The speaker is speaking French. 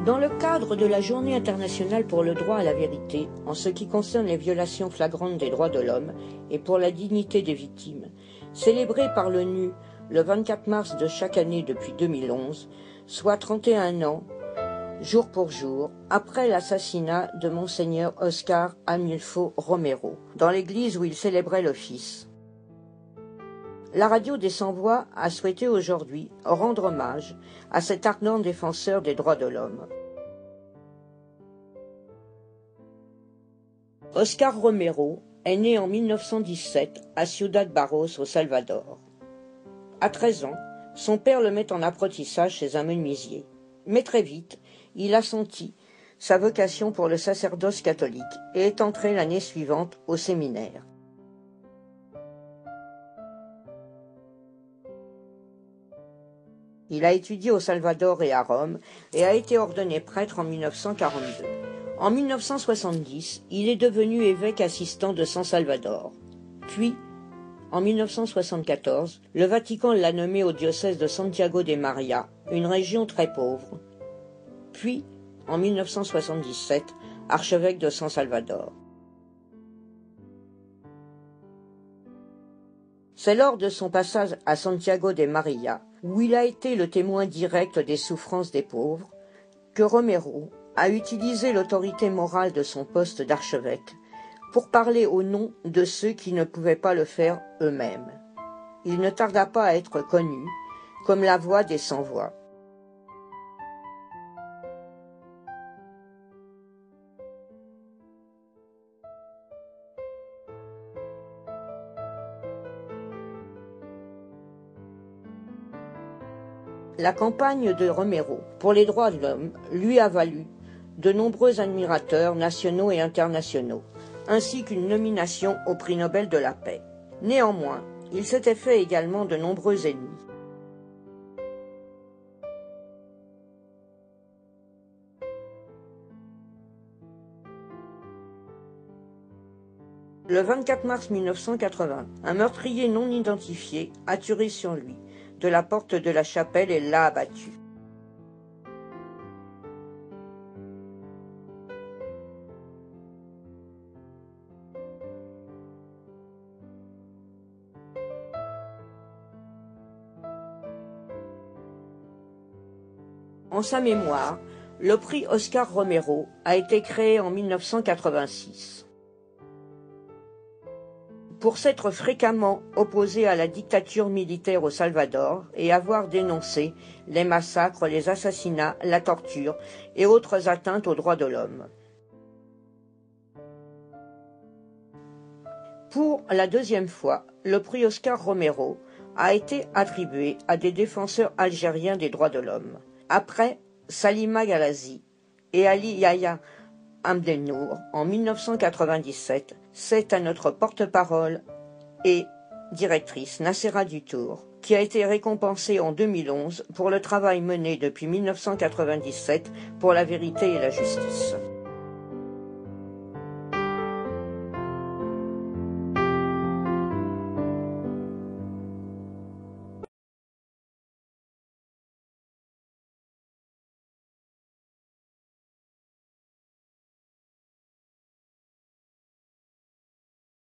Dans le cadre de la Journée internationale pour le droit à la vérité, en ce qui concerne les violations flagrantes des droits de l'homme et pour la dignité des victimes, célébrée par l'ONU le 24 mars de chaque année depuis 2011, soit 31 ans, jour pour jour, après l'assassinat de Monseigneur Oscar Arnulfo Romero, dans l'église où il célébrait l'office. La radio des Sans-Voix a souhaité aujourd'hui rendre hommage à cet ardent défenseur des droits de l'homme. Oscar Romero est né en 1917 à Ciudad Barros, au Salvador. À 13 ans, son père le met en apprentissage chez un menuisier. Mais très vite, il a senti sa vocation pour le sacerdoce catholique et est entré l'année suivante au séminaire. Il a étudié au Salvador et à Rome et a été ordonné prêtre en 1942. En 1970, il est devenu évêque assistant de San Salvador. Puis, en 1974, le Vatican l'a nommé au diocèse de Santiago de María, une région très pauvre. Puis, en 1977, archevêque de San Salvador. C'est lors de son passage à Santiago de María, où il a été le témoin direct des souffrances des pauvres, que Romero a utilisé l'autorité morale de son poste d'archevêque pour parler au nom de ceux qui ne pouvaient pas le faire eux-mêmes. Il ne tarda pas à être connu comme la voix des sans-voix. La campagne de Romero pour les droits de l'homme lui a valu de nombreux admirateurs nationaux et internationaux, ainsi qu'une nomination au prix Nobel de la paix. Néanmoins, il s'était fait également de nombreux ennemis. Le 24 mars 1980, un meurtrier non identifié a tiré sur lui de la porte de la chapelle et l'a abattu. En sa mémoire, le prix Oscar Romero a été créé en 1986. Pour s'être fréquemment opposé à la dictature militaire au Salvador et avoir dénoncé les massacres, les assassinats, la torture et autres atteintes aux droits de l'homme. Pour la deuxième fois, le prix Oscar Romero a été attribué à des défenseurs algériens des droits de l'homme. Après Salima Galazi et Ali Yahya Abdelnour en 1997, c'est à notre porte-parole et directrice Nacera Dutour, qui a été récompensée en 2011 pour le travail mené depuis 1997 pour la vérité et la justice.